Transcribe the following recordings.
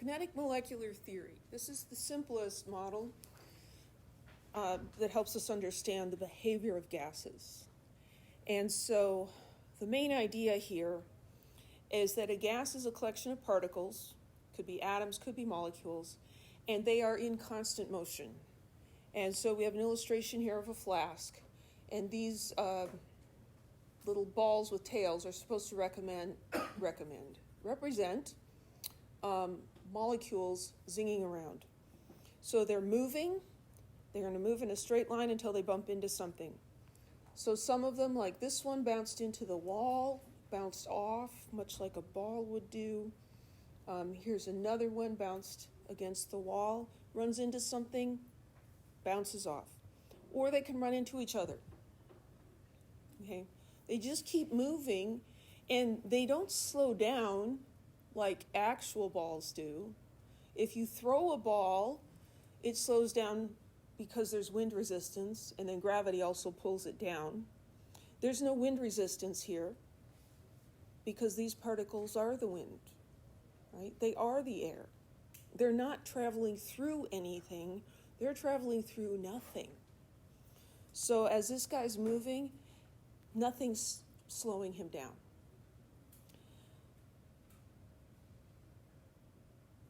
kinetic molecular theory. This is the simplest model that helps us understand the behavior of gases. And so the main idea here is that a gas is a collection of particles, could be atoms, could be molecules, and they are in constant motion. And so we have an illustration here of a flask, and these little balls with tails are supposed to represent molecules zinging around. So they're moving. They're going to move in a straight line until they bump into something. So some of them, like this one, bounced into the wall, bounced off, much like a ball would do. Here's another one, bounced against the wall, runs into something, bounces off. Or they can run into each other. Okay? They just keep moving, and they don't slow down like actual balls do. If you throw a ball, it slows down because there's wind resistance, and then gravity also pulls it down. There's no wind resistance here because these particles are the wind, right? They are the air. They're not traveling through anything. They're traveling through nothing. So as this guy's moving, nothing's slowing him down.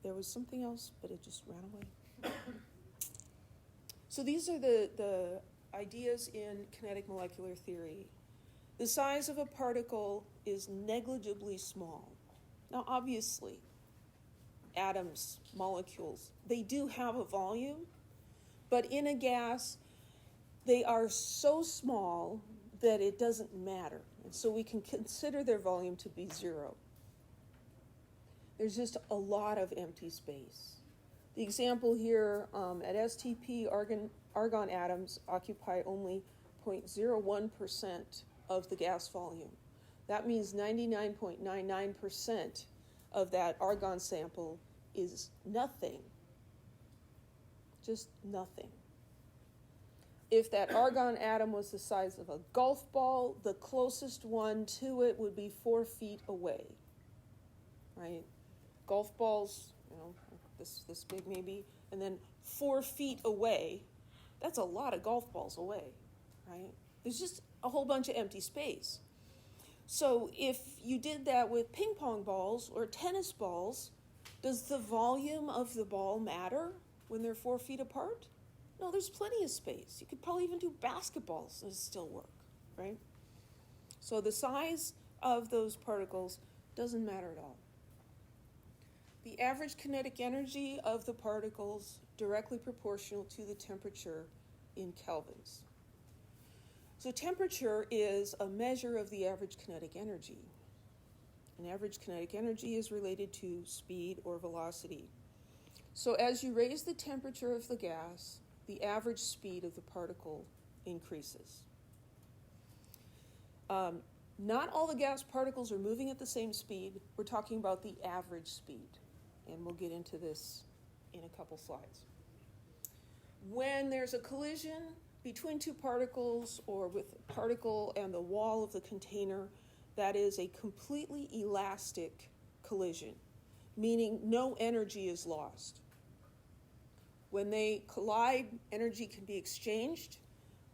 There was something else, but it just ran away. So these are the ideas in kinetic molecular theory. The size of a particle is negligibly small. Now, obviously, atoms, molecules, they do have a volume, but in a gas, they are so small that it doesn't matter. And so we can consider their volume to be zero. There's just a lot of empty space. The example here, at STP, argon atoms occupy only 0.01% of the gas volume. That means 99.99% of that argon sample is nothing. Just nothing. If that argon atom was the size of a golf ball, the closest one to it would be 4 feet away, right? Golf balls, this big maybe, and then 4 feet away, that's a lot of golf balls away, right? There's just a whole bunch of empty space. So if you did that with ping pong balls or tennis balls, does the volume of the ball matter when they're 4 feet apart? No, there's plenty of space. You could probably even do basketballs and still work, right? So the size of those particles doesn't matter at all. The average kinetic energy of the particles directly proportional to the temperature in kelvins. So temperature is a measure of the average kinetic energy. And average kinetic energy is related to speed or velocity. So as you raise the temperature of the gas, the average speed of the particle increases. Not all the gas particles are moving at the same speed. We're talking about the average speed. And we'll get into this in a couple slides. When there's a collision between two particles or with a particle and the wall of the container, that is a completely elastic collision, meaning no energy is lost. When they collide, energy can be exchanged,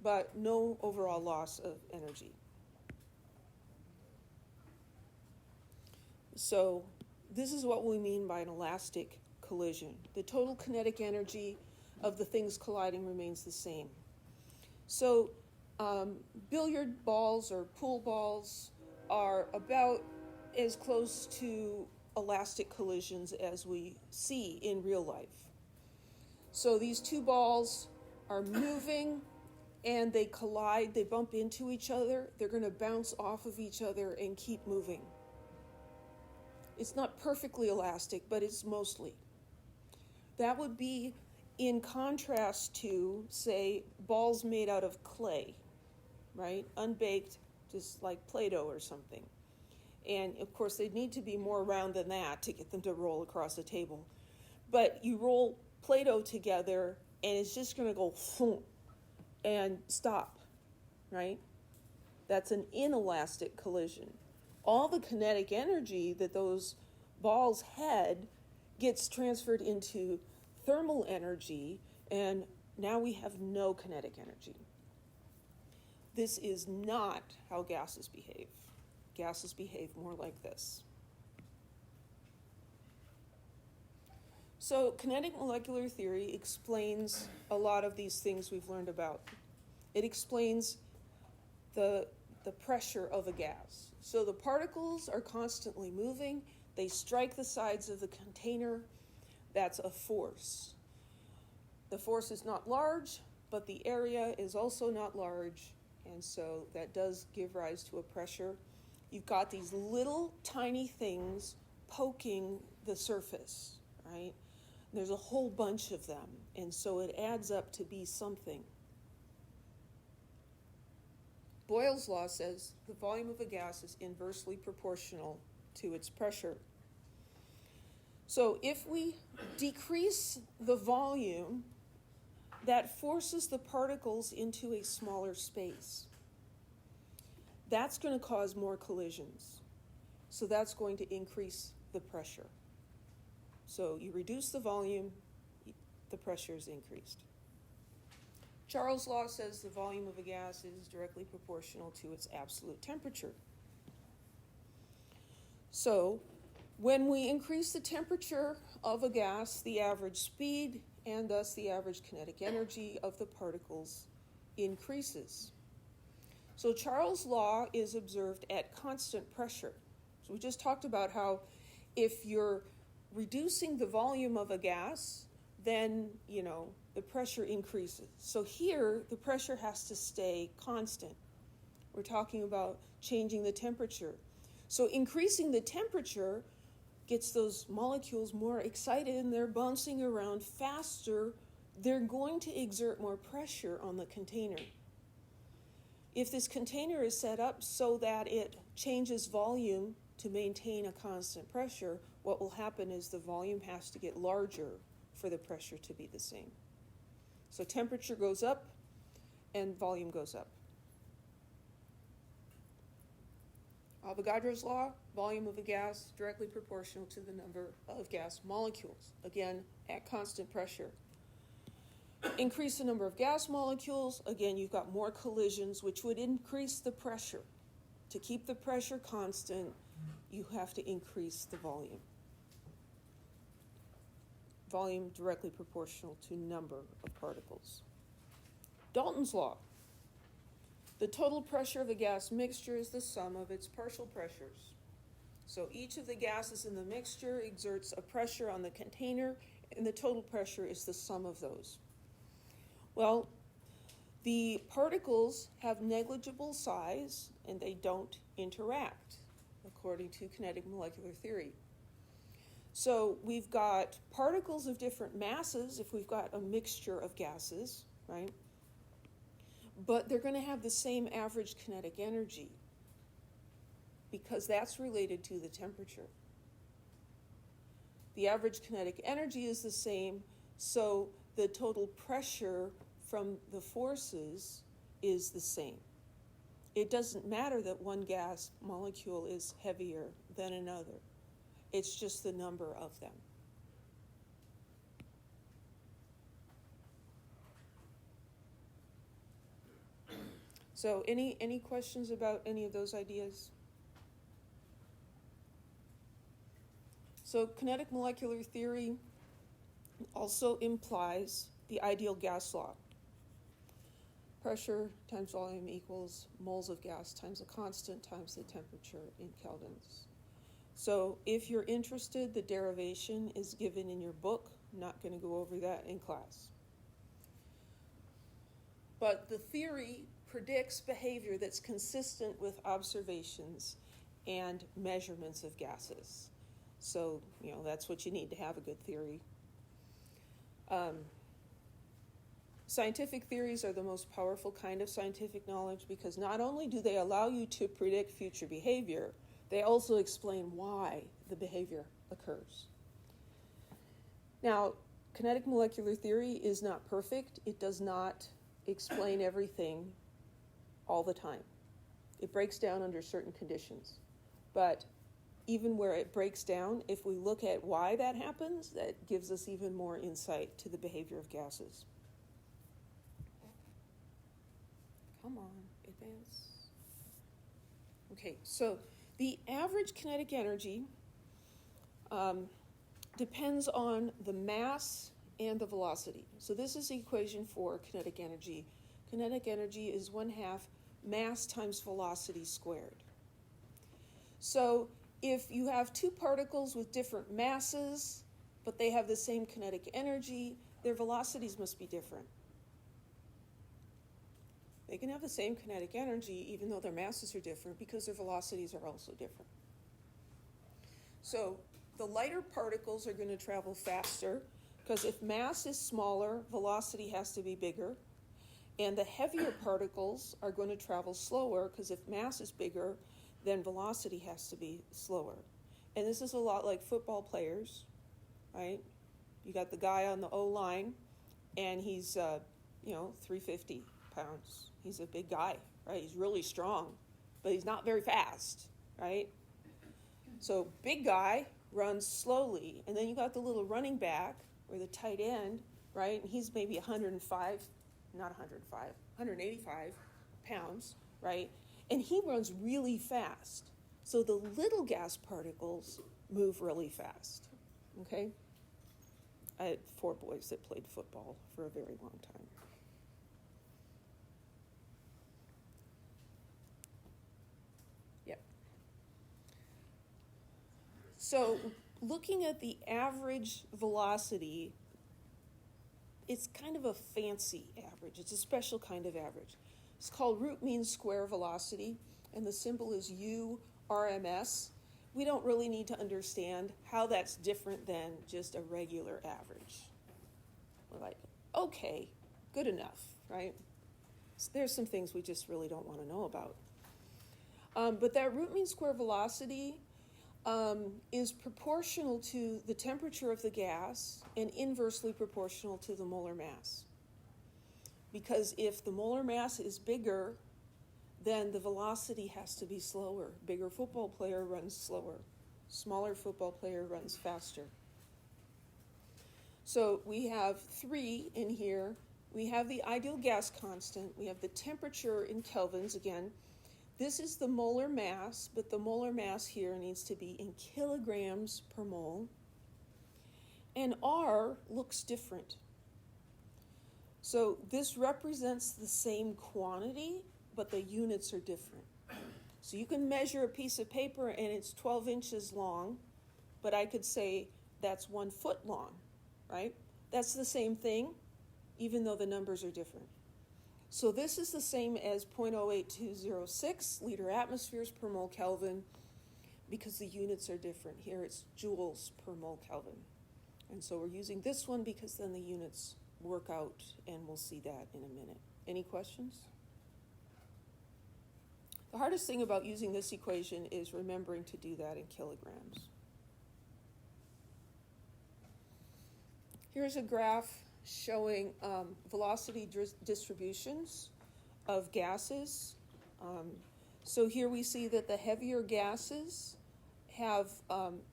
but no overall loss of energy. So this is what we mean by an elastic collision. The total kinetic energy of the things colliding remains the same. So billiard balls or pool balls are about as close to elastic collisions as we see in real life. So these two balls are moving and they collide, they bump into each other, they're going to bounce off of each other and keep moving. It's not perfectly elastic, but it's mostly. That would be in contrast to, say, balls made out of clay, right? Unbaked, just like Play-Doh or something. And of course, they'd need to be more round than that to get them to roll across the table. But you roll Play-Doh together, and it's just going to go thump and stop, right? That's an inelastic collision. All the kinetic energy that those balls had gets transferred into thermal energy, and now we have no kinetic energy. This is not how gases behave. Gases behave more like this. So kinetic molecular theory explains a lot of these things we've learned about. It explains the pressure of a gas. So the particles are constantly moving. They strike the sides of the container. That's a force. The force is not large, but the area is also not large, and so that does give rise to a pressure. You've got these little tiny things poking the surface, right? There's a whole bunch of them, and so it adds up to be something. Boyle's law says the volume of a gas is inversely proportional to its pressure. So if we decrease the volume, that forces the particles into a smaller space. That's going to cause more collisions. So that's going to increase the pressure. So you reduce the volume, the pressure is increased. Charles' law says the volume of a gas is directly proportional to its absolute temperature. So when we increase the temperature of a gas, the average speed and thus the average kinetic energy of the particles increases. So Charles' law is observed at constant pressure. So we just talked about how if you're reducing the volume of a gas, then, the pressure increases. So here, the pressure has to stay constant. We're talking about changing the temperature. So increasing the temperature gets those molecules more excited and they're bouncing around faster. They're going to exert more pressure on the container. If this container is set up so that it changes volume to maintain a constant pressure, what will happen is the volume has to get larger for the pressure to be the same. So temperature goes up and volume goes up. Avogadro's law, volume of a gas directly proportional to the number of gas molecules, again, at constant pressure. Increase the number of gas molecules, again, you've got more collisions, which would increase the pressure. To keep the pressure constant, you have to increase the volume. Volume directly proportional to number of particles. Dalton's law. The total pressure of a gas mixture is the sum of its partial pressures. So each of the gases in the mixture exerts a pressure on the container, and the total pressure is the sum of those. Well, the particles have negligible size, and they don't interact, according to kinetic molecular theory. So we've got particles of different masses if we've got a mixture of gases, right? But they're going to have the same average kinetic energy because that's related to the temperature. The average kinetic energy is the same, so the total pressure from the forces is the same. It doesn't matter that one gas molecule is heavier than another. It's just the number of them. So any questions about any of those ideas? So kinetic molecular theory also implies the ideal gas law. Pressure times volume equals moles of gas times a constant times the temperature in kelvins. So if you're interested, the derivation is given in your book. I'm not going to go over that in class. But the theory predicts behavior that's consistent with observations and measurements of gases. So, that's what you need to have a good theory. Scientific theories are the most powerful kind of scientific knowledge because not only do they allow you to predict future behavior, they also explain why the behavior occurs. Now, kinetic molecular theory is not perfect. It does not explain everything all the time. It breaks down under certain conditions. But even where it breaks down, if we look at why that happens, that gives us even more insight to the behavior of gases. Come on, advance. Okay, so the average kinetic energy depends on the mass and the velocity. So this is the equation for kinetic energy. Kinetic energy is 1/2 mass times velocity squared. So if you have two particles with different masses, but they have the same kinetic energy, their velocities must be different. They can have the same kinetic energy even though their masses are different because their velocities are also different. So the lighter particles are going to travel faster because if mass is smaller, velocity has to be bigger. And the heavier particles are going to travel slower because if mass is bigger, then velocity has to be slower. And this is a lot like football players, right? You got the guy on the O-line, and he's, 350 pounds. He's a big guy, right? He's really strong, but he's not very fast, right? So big guy runs slowly, and then you got the little running back or the tight end, right? And he's maybe 185 pounds, right? And he runs really fast. So the little gas particles move really fast, okay? I had 4 boys that played football for a very long time. Yeah. So looking at the average velocity, it's kind of a fancy average. It's a special kind of average. It's called root mean square velocity, and the symbol is URMS. We don't really need to understand how that's different than just a regular average. We're like, okay, good enough, right? So there's some things we just really don't want to know about. But that root mean square velocity is proportional to the temperature of the gas and inversely proportional to the molar mass. Because if the molar mass is bigger, then the velocity has to be slower. Bigger football player runs slower. Smaller football player runs faster. So we have 3 in here. We have the ideal gas constant. We have the temperature in kelvins again. This is the molar mass, but the molar mass here needs to be in kilograms per mole. And R looks different. So this represents the same quantity, but the units are different. So you can measure a piece of paper and it's 12 inches long, but I could say that's 1 foot long, right? That's the same thing, even though the numbers are different. So this is the same as 0.08206 liter atmospheres per mole Kelvin because the units are different. Here it's joules per mole Kelvin. And so we're using this one because then the units work out, and we'll see that in a minute. Any questions? The hardest thing about using this equation is remembering to do that in kilograms. Here's a graph showing velocity distributions of gases. So here we see that the heavier gases have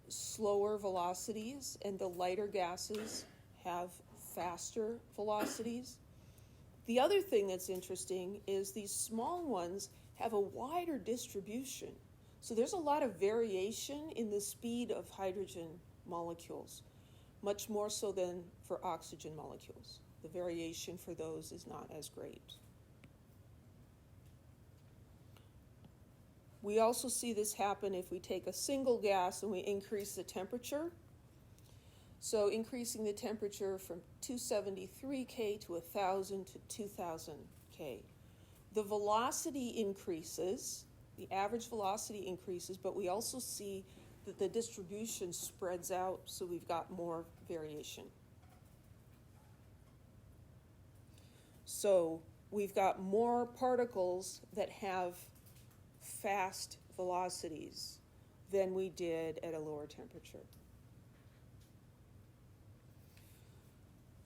slower velocities and the lighter gases have faster velocities. The other thing that's interesting is these small ones have a wider distribution. So there's a lot of variation in the speed of hydrogen molecules, much more so than for oxygen molecules. The variation for those is not as great. We also see this happen if we take a single gas and we increase the temperature. So increasing the temperature from 273 K to 1,000 to 2,000 K. The velocity increases, the average velocity increases, but we also see that the distribution spreads out, so we've got more variation. So we've got more particles that have fast velocities than we did at a lower temperature.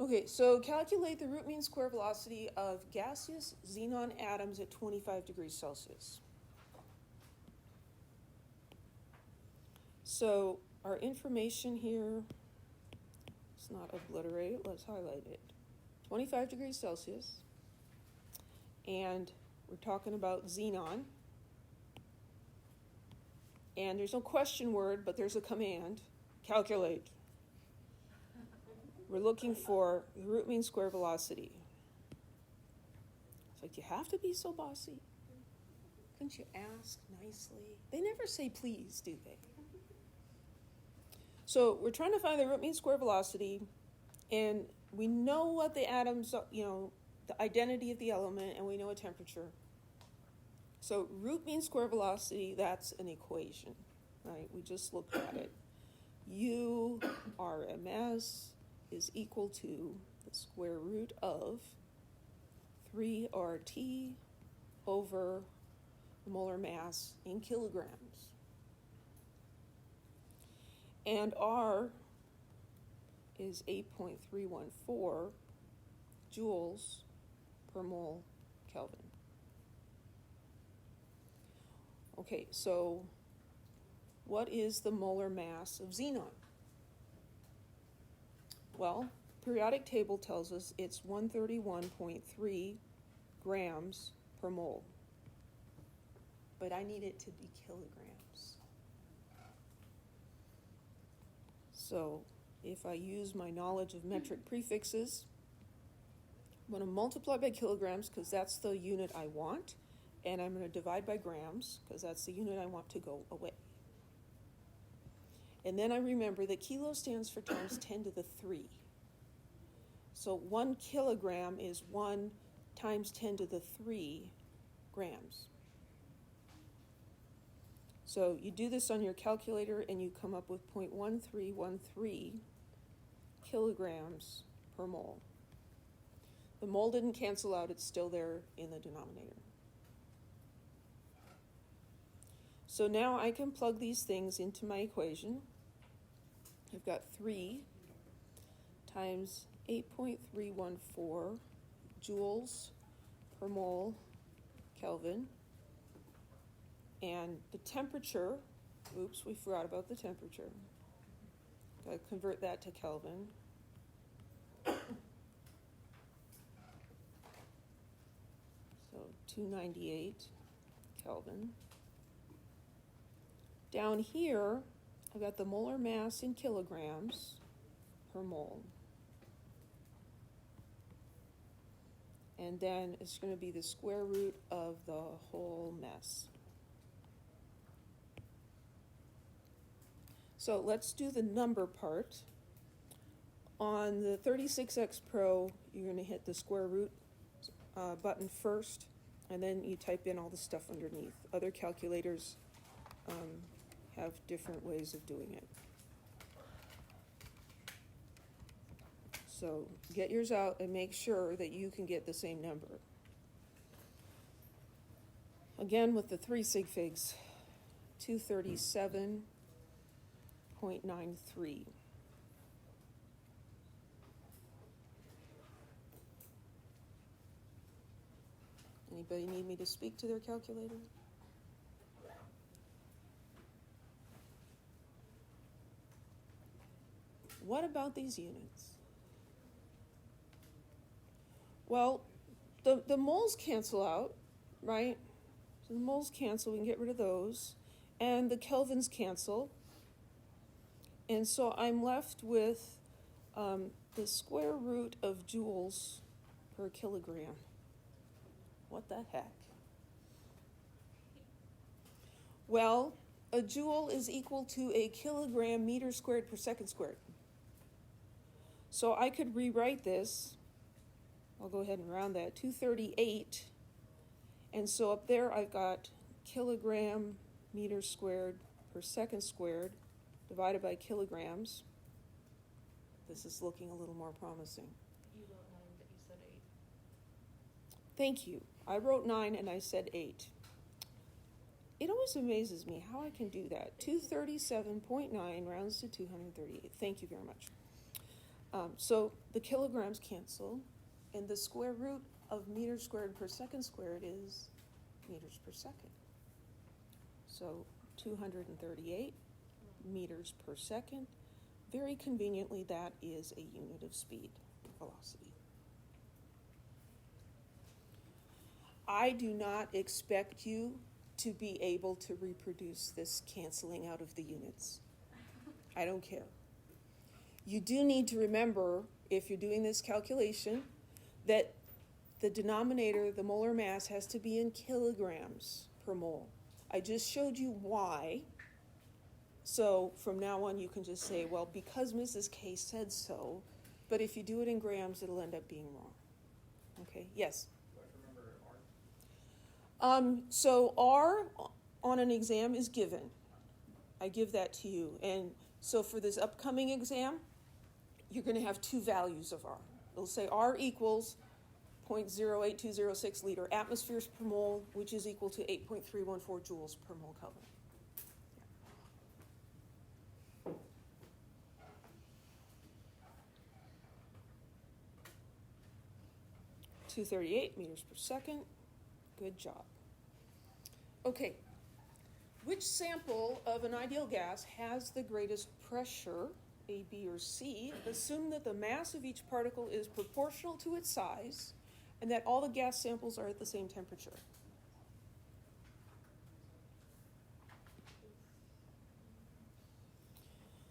Okay, so calculate the root mean square velocity of gaseous xenon atoms at 25 degrees Celsius. So our information here, it's not obliterated, let's highlight it. 25 degrees Celsius, and we're talking about xenon. And there's no question word, but there's a command, calculate. We're looking for the root mean square velocity. It's like, you have to be so bossy. Couldn't you ask nicely? They never say please, do they? So we're trying to find the root mean square velocity, and we know what the atoms, the identity of the element, and we know a temperature. So root mean square velocity, that's an equation, right? We just looked at it. U RMS is equal to the square root of 3RT over the molar mass in kilograms. And R is 8.314 joules per mole Kelvin. Okay, so what is the molar mass of xenon? Well, periodic table tells us it's 131.3 grams per mole. But I need it to be kilograms. So if I use my knowledge of metric prefixes, I'm going to multiply by kilograms because that's the unit I want, and I'm going to divide by grams because that's the unit I want to go away. And then I remember that kilo stands for times 10 to the 3. So 1 kilogram is 1 times 10 to the 3 grams. So you do this on your calculator and you come up with 0.1313 kilograms per mole. The mole didn't cancel out, it's still there in the denominator. So now I can plug these things into my equation. I've got 3 times 8.314 joules per mole Kelvin. And the temperature, oops, we forgot about the temperature. Got to convert that to Kelvin. So 298 Kelvin. Down here, I've got the molar mass in kilograms per mole. And then it's going to be the square root of the whole mess. So let's do the number part. On the 36X Pro, you're going to hit the square root button first, and then you type in all the stuff underneath. Other calculators have different ways of doing it. So get yours out and make sure that you can get the same number. Again, with the 3 sig figs, 237.93. Anybody need me to speak to their calculator? What about these units? Well, the moles cancel out, right? So the moles cancel, we can get rid of those. And the kelvins cancel. And so I'm left with the square root of joules per kilogram. What the heck? Well, a joule is equal to a kilogram meter squared per second squared. So I could rewrite this. I'll go ahead and round that, 238. And so up there I've got kilogram meter squared per second squared divided by kilograms. This is looking a little more promising. You wrote 9, but you said 8. Thank you. I wrote 9 and I said 8. It always amazes me how I can do that. 237.9 rounds to 238. Thank you very much. So the kilograms cancel, and the square root of meters squared per second squared is meters per second. So 238 meters per second. Very conveniently, that is a unit of speed, velocity. I do not expect you to be able to reproduce this canceling out of the units. I don't care. You do need to remember, if you're doing this calculation, that the denominator, the molar mass, has to be in kilograms per mole. I just showed you why. So from now on, you can just say, well, because Mrs. K said so, but if you do it in grams, it'll end up being wrong. Okay, yes? Do I remember R? So R on an exam is given. I give that to you. And so for this upcoming exam, you're going to have two values of R. It'll say R equals 0.08206 liter atmospheres per mole, which is equal to 8.314 joules per mole Kelvin. 238 meters per second. Good job. Okay. Which sample of an ideal gas has the greatest pressure, A, B, or C? Assume that the mass of each particle is proportional to its size and that all the gas samples are at the same temperature.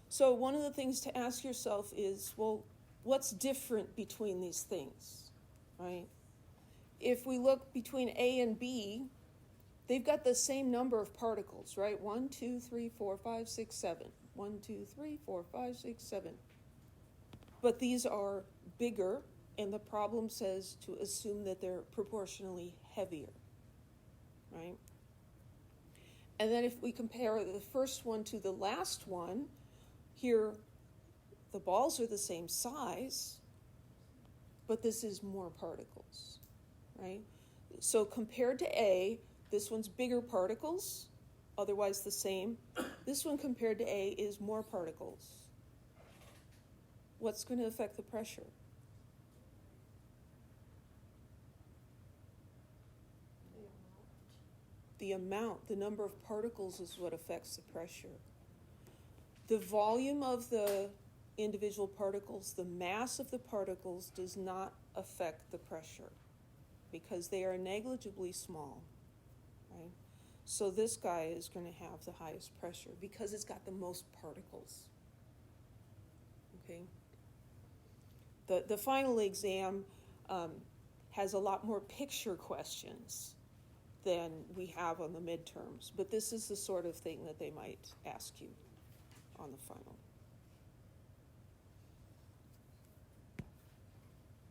So one of the things to ask yourself is, well, what's different between these things, right? If we look between A and B, they've got the same number of particles, right? 1, 2, 3, 4, 5, 6, 7. 1, 2, 3, 4, 5, 6, 7. But these are bigger, and the problem says to assume that they're proportionally heavier, right? And then if we compare the first one to the last one, here the balls are the same size, but this is more particles, right? So compared to A, this one's bigger particles, otherwise the same. This one compared to A is more particles. What's going to affect the pressure? The amount, the number of particles is what affects the pressure. The volume of the individual particles, the mass of the particles does not affect the pressure because they are negligibly small, right? So this guy is going to have the highest pressure because it's got the most particles, okay? The final exam has a lot more picture questions than we have on the midterms, but this is the sort of thing that they might ask you on the final.